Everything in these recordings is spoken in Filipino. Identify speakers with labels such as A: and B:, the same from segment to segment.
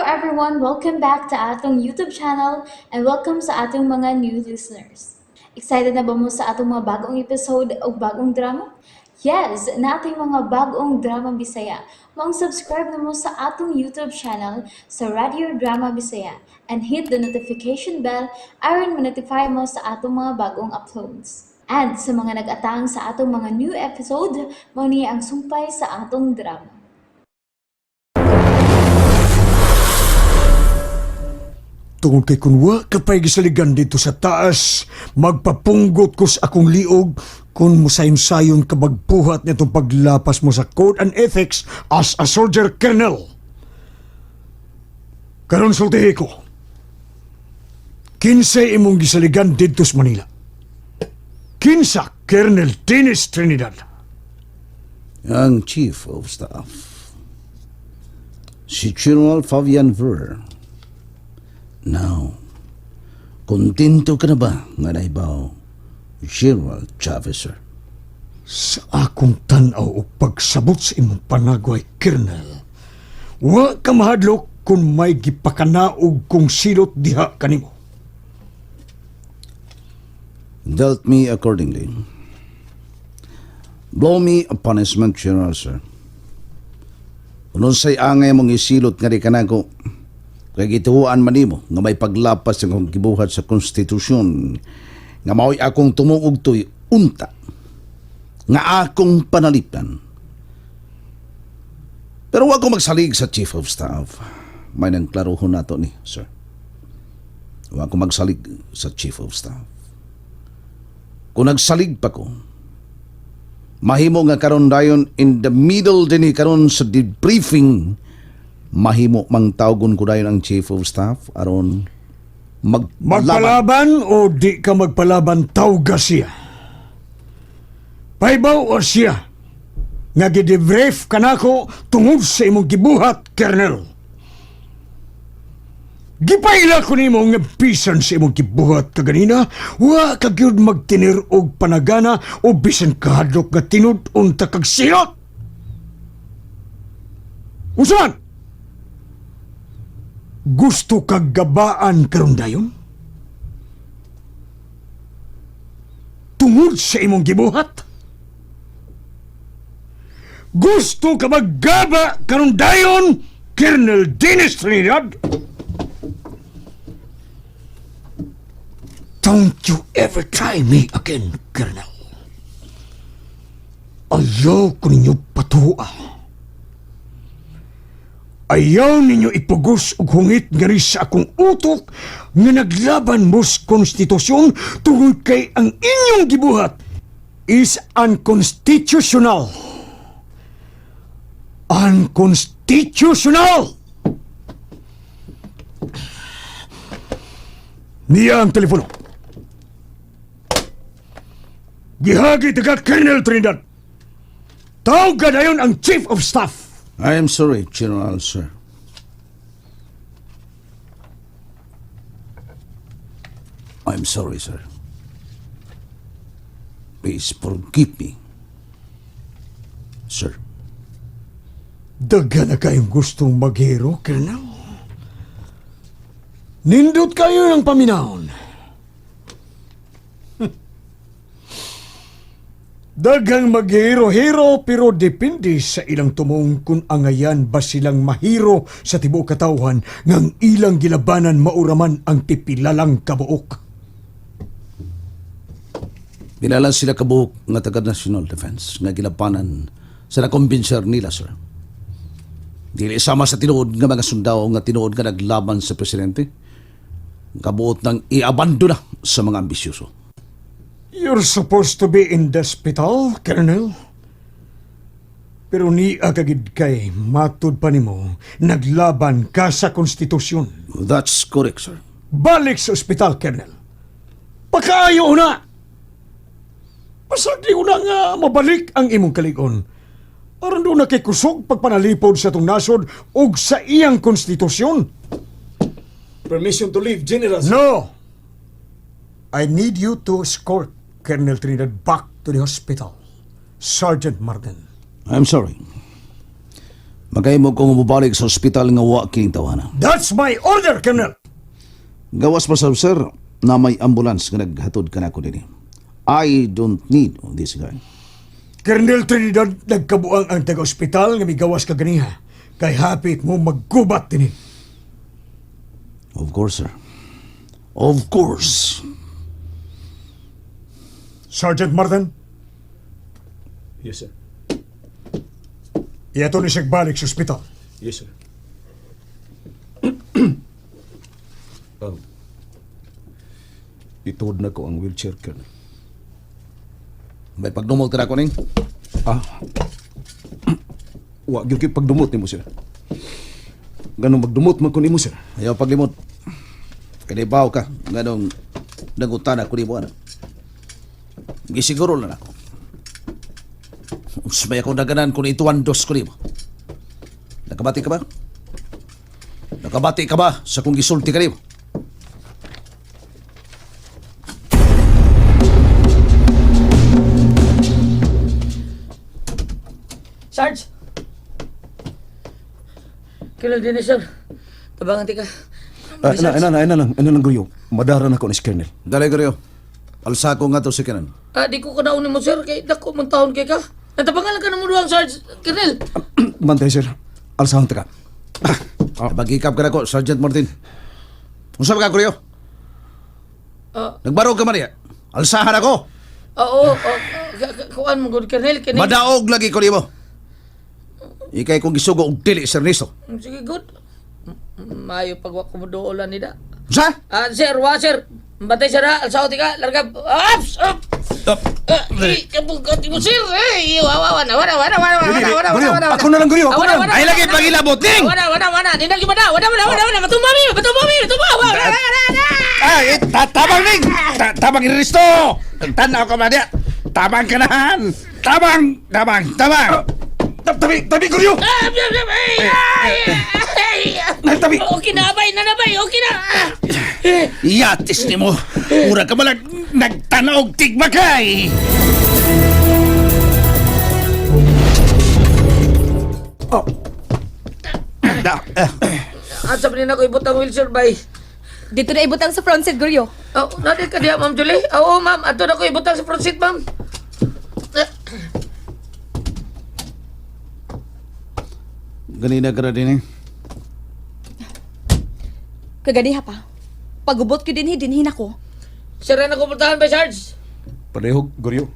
A: everyone, welcome back to atong YouTube channel and welcome sa atong mga new listeners. Excited na ba mo sa atong mga bagong episode o bagong drama? Yes, na ating mga bagong drama Bisaya. Mag-subscribe na mo sa atong YouTube channel sa Radio Drama Bisaya and hit the notification bell aron ma-notify mo sa atong mga bagong uploads. And sa mga nag-atang sa atong mga new episode, mo niya ang sumpay sa atong drama.
B: Tungod kay kunwa kapay gisaligan dito sa taas, magpapunggot ko sa akong liog kung musayon-sayon kabagbuhat nitong paglapas mo sa Code and Ethics as a soldier colonel. Karon sultihi ko, kinsa imong gisaligan dito sa Manila? Kinsa Colonel Dennis Trinidad?
C: Ang Chief of Staff, si General Fabian Ver. Now, kontento ka na ba nga naibaw, General Chavez, sir?
B: Sa akong tanaw o pagsabot sa imong panagway, Colonel, wa ka mahadlok kung may gipakanaog kung silot diha kanimo.
C: Dealt me accordingly. Blow me a punishment, General, sir. Unsay angay mong isilot nga di kanako, kay gituhuan man nimo nga may paglapas sa akong gibuhat sa konstitusyon nga mao'y akong tumuog to'y unta nga akong panalipdan. Pero wag ko magsalig sa Chief of Staff. May nang klarohon nato ni, sir. Wag ko magsalig sa Chief of Staff. Kung nagsalig pa ko, mahimo nga karon dayon in the middle din karon sa debriefing, mahimo mang tawgon ko dayon ang Chief of Staff aron
B: Magpalaban o di ka magpalaban, tawga siya. Paibaw o siya nga gidebrief kanako tungod sa imong gibuhat, Colonel. Gipaila ko nimo nga bisan sa imong gibuhat kaganina, wa ka gyud magtinir og panagana o bisan kahadlok nga tinud-on ta kag silot. Usan? Gusto kag gabaan karon dayon? Tungod sa imong gibuhat? Gusto ka maggaba karon dayon, Colonel Dennis Trinidad? Don't you ever try me again, Colonel. Ayaw ko ninyo patuwa. Ayaw ninyo ipugos og hungit nga rin sa akong utok nga naglaban mo sa konstitusyon tungod kay ang inyong gibuhat is unconstitutional. Unconstitutional! Niya ang telepono. Gihagi taga Colonel Trinidad. Tawag ka dayon ang Chief of Staff.
C: I am sorry, General, sir. I'm sorry, sir. Please forgive me, sir.
B: Daga na kayong gustong maghero, Colonel. Nindot kayo ng paminahon. Dagang maghero-hero pero depende sa ilang tumong kung angayan ba silang mahiro sa tibuok katawhan ngang ilang gilabanan mauraman ang pipilalang kabuok.
C: Binalan sila kabuhok nga taga-National Defense nga gilapanan sa nakumbinser nila, sir. Dili sama sa tinuod nga mga sundao nga tinuod nga naglaban sa presidente. Kabuot nang iabando na sa mga ambisyoso.
B: You're supposed to be in the hospital, Colonel. Pero ni agagid kay matud pa nimo naglaban ka sa konstitusyon.
C: That's correct, sir.
B: Balik sa ospital, Colonel. Pakaayo na! Pasagdi una nga mabalik ang imong kaligon. Aron doon nakikusog pagpanalipod sa itong nasod o sa iyang konstitusyon.
D: Permission to leave, General.
B: No! I need you to escort Colonel Trinidad back to the hospital. Sergeant Martin.
C: I'm sorry. Magkahimo ko mabalik sa ospital nga wa kining tawanan.
B: That's my order, Colonel!
C: Gawas pa sa sir na may ambulance nga naghatod ka na ko din. I don't need this guy.
B: Colonel Trinidad, nagkabuang ang taga-ospital nga migawas ka ganiha. Kay hapit mo maggubat din.
C: Of course, sir. Of course.
B: Sergeant Martin,
D: Yes, sir.
B: iyato ni siya balik sa ospital.
D: Yes, sir. Ituod na ko ang wheelchair, Colonel.
C: May pagdumog tira ko ning.
D: Wa gyud kay pagdumot nimo, sir. Ganong magdumot man ko nimo, sir.
C: Ayaw paglimot. Kanibaw ka. Ganong nagutan ako ni mo. Gisiguro lang ako. Usmay akong naganan kung ituan dos ko ni mo. Nakabati ka ba? Nakabati ka ba sa kung gisulti ka ni mo?
E: Sarge! Kailan din sir? Tabangan ka.
D: Ano lang, Guyo. Madaran ako ni si Colonel.
C: Dali ko rin. Alsa ko nga to si Kenan.
E: Di ko kanaunin mo sir, kay dako mong taon kay ka. Natabangan ka naman duhang Sarge, Colonel.
D: Bantay, sir. Alsahan ta ka.
C: Pag-ikap ka na ko, Sergeant Martin. Kung saan ka, Kuryo? Nagbarog ka man niya. Alsahan ako.
E: Oo, kuan mo good Colonel.
C: Madaog lagi ko ni mo. Ikay kong gisugo og dili, Sir Nisto.
E: Sige, good. Mayo pagwa ko mo doolan nida.
C: Sa?
E: Sir, sir. Batay sir ha, alsaw tika, larga. Ups! Up! Kabugat mo sir. Wana.
D: Ako na lang, Guyo. Ako na lang.
C: Ay lagi pagilabot, Ning!
E: Wana. Dinag yung mata. Wana. Matumami.
C: Ay, tabang, Ning! Tabang, Risto! Tanaw ka ba niya? Tabang ka nahan! Tabang!
D: Tabi, Guyo! Tabi!
E: Okay na, abay. Okay na.
C: Yatis ni mo! Mura ka malang nagtanaw tigmakay!
E: Asa pa rin ako ibutang wheelchair bay.
F: Dito na ibutang sa front seat, Goryo.
E: Natin ka diya, Ma'am Julie? Oo, ma'am. Ato na ko ibutang sa front seat, ma'am.
C: Ganina ka na din eh.
F: Kaganiha pa. Pagubot ko dinhin ako.
E: Sir, na kumultahan ba, Sarge?
D: Pareho, Guyo.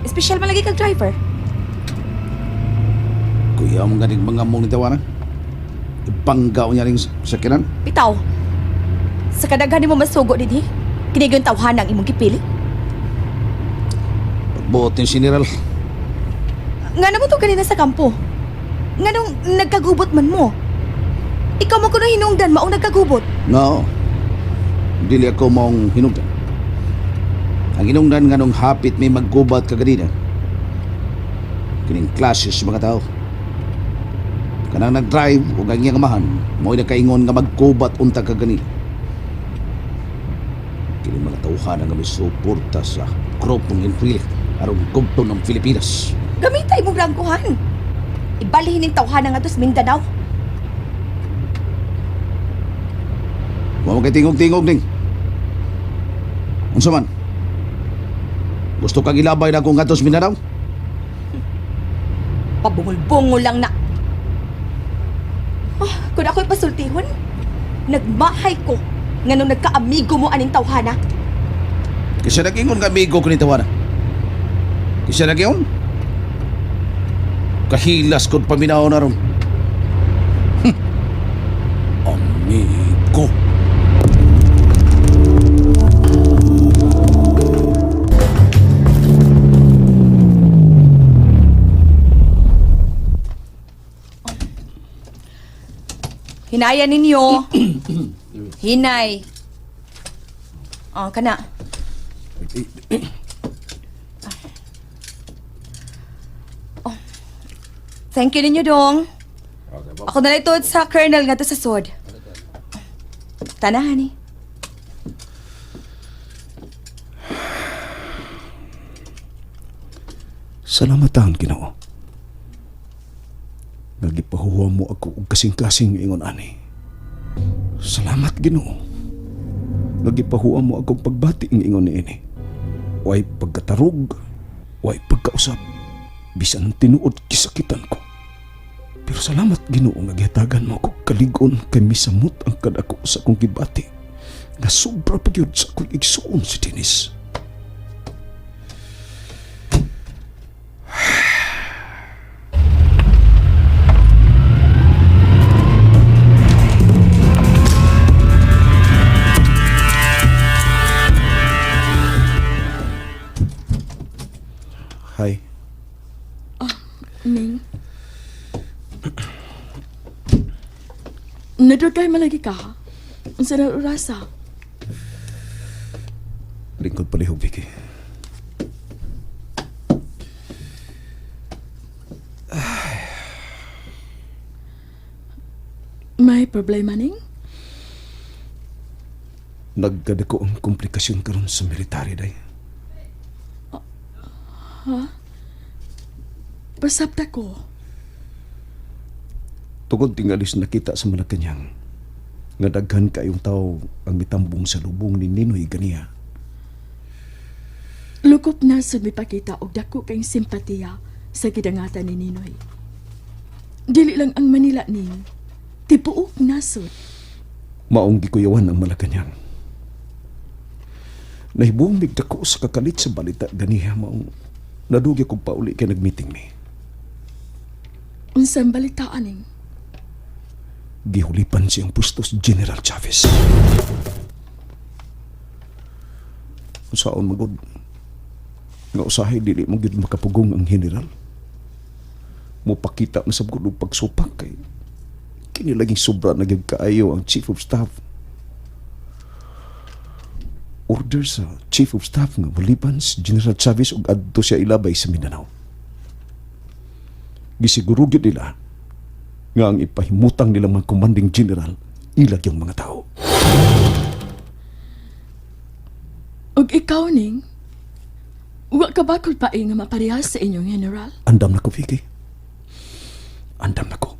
F: Espesyal malagi kag driver.
C: Kuya mo ganing mga mong nitawanan. Ipanggaw niya rin sakinan.
F: Bitaw. Sa kadaghan mo masugo dinhi. Kinigon tawhan ang imong gipili.
C: Pagbuot ni General.
F: Nga naman to kanina sa kampo. Nga nung nagkagubot man mo. Ikaw mo ko na hinungdan maong nagkagubot.
C: No. Dili ako mong hinungdan. Ang hinungdan nga nung hapit may maggubat ka ganina. Kining klases mga tao. Kanang nag-drive o ang iyang amahan, mo'y nakaingon nga magkubat unta ka ganina. Kining mga tauhan nga may suporta sa grupong Enrile aron gugto ng Pilipinas.
F: Gamitay mo brangkuhan. Ibalihin ng tawhan nga to sa Mindanao.
C: Huwag mo kay tingog-tingog ding. Unsa man? Gusto kang ilabay na akong gatos Mindanao?
F: Pabungol-bungol lang na. Kung ako'y pasultihon, nagmahay ko nga nung nagkaamigo mo aning tawhana.
C: Kasi nag-ingon ka amigo ko ni Tawana. Kasi nag-ingon? Kahilas ko't paminaw na ron. Amigo.
F: Hinaya ninyo. Hinay. Kana. Thank you ninyo, dong. Ako na ito sa Colonel nga to sa sword. Tana, honey.
C: Salamatan, Ginoo. Nagipahuwa mo ako og kasing-kasing ingon ani. Salamat, Ginoo. Nagipahuwa mo akong pagbati ng ingon niini. Way pagkatarog, way pagkausap, bisan ang tinuod kisakitan ko. Pero salamat, Ginoo, nga gihatagan mo ako kaligon kay misamot ang kadako sa akong gibati. Nga sobra pa gyud sa akong igsuon si Dennis. Hi.
F: Ning. Nadugay malagi ka. Unsa na urasa?
C: Lingkod palihog, Vicky.
F: May problema ning?
C: Nagkadako ang komplikasyon karon sa military, day.
F: Pasabta ko.
C: Tungod tingalis nakita sa Malacañang nga daghan kayong tao ang mitambong sa lubong ni Ninoy ganiya.
F: Lukop na sud mipakita og dako kayong simpatiya sa gidangatan ni Ninoy. Dili lang ang Manila ning tibuok nasod.
C: Maong gikuyawan ang Malacañang. Nahibuong migdako sa kakalit sa balita ganiya maong nadugi kong pauli kay nagmeeting ni.
F: Unsang balitaan ning?
C: Gihulipan siyang pusto si General Chavez. Usaon magod nga usahay dili mo gyud makapugong ang general. Mupakita na sabgod og pagsupak kay kini laging sobra na gyud kaayo ang Chief of Staff. Order sa Chief of Staff nga walipan si General Chavez ug adto siya ilabay sa Mindanao. Gisiguro gyud nila nga ang ipahimutang nilang mga commanding general ilag yung mga tao.
F: Og ikaw ning wa ka ba kung paing nga maparehas sa inyong general?
C: Andam na ko, Vicky. Andam na ko.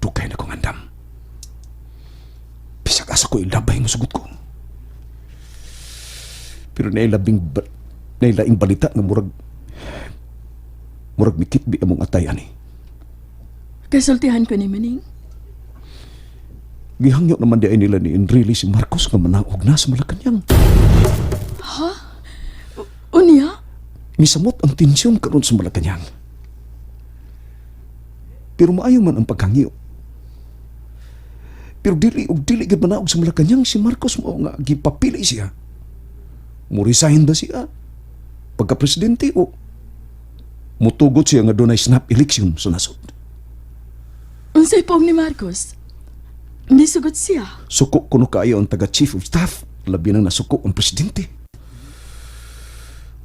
C: Dugay na kong andam. Bisag asa ko ilabay mo sugot ko. Pero nailaing balita nga murag mikitbi among atay ani.
F: Kasultihan ko ni Maning.
C: Gihangyo naman di ay nila ni Enrile si Marcos nga manaog na sa Malacañang.
F: Unya?
C: Misamot ang tensyon karon sa Malacañang. Pero maayo man ang paghangyo. Pero dili gid manaog sa Malacañang si Marcos mo nga gipapili siya. Murisahin ba siya? Pagka-presidente o mutugot siya nga dunay snap election sa nasod.
F: Unsay pong ni Marcos? Hindi sugot siya.
C: Suko kuno kaayo ang taga-chief of staff, labi nang nasuko ang presidente.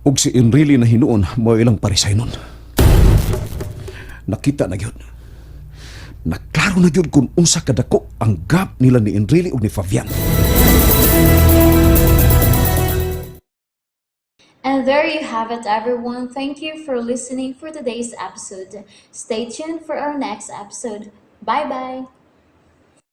C: Ug si Enrile na hinuon mo ilang parisay nun. Nakita na gyud. Naklaro na gyud kung unsa kadako ang gap nila ni Enrile ug ni Fabian.
A: And there you have it, everyone. Thank you for listening for today's episode. Stay tuned for our next episode. Bye bye.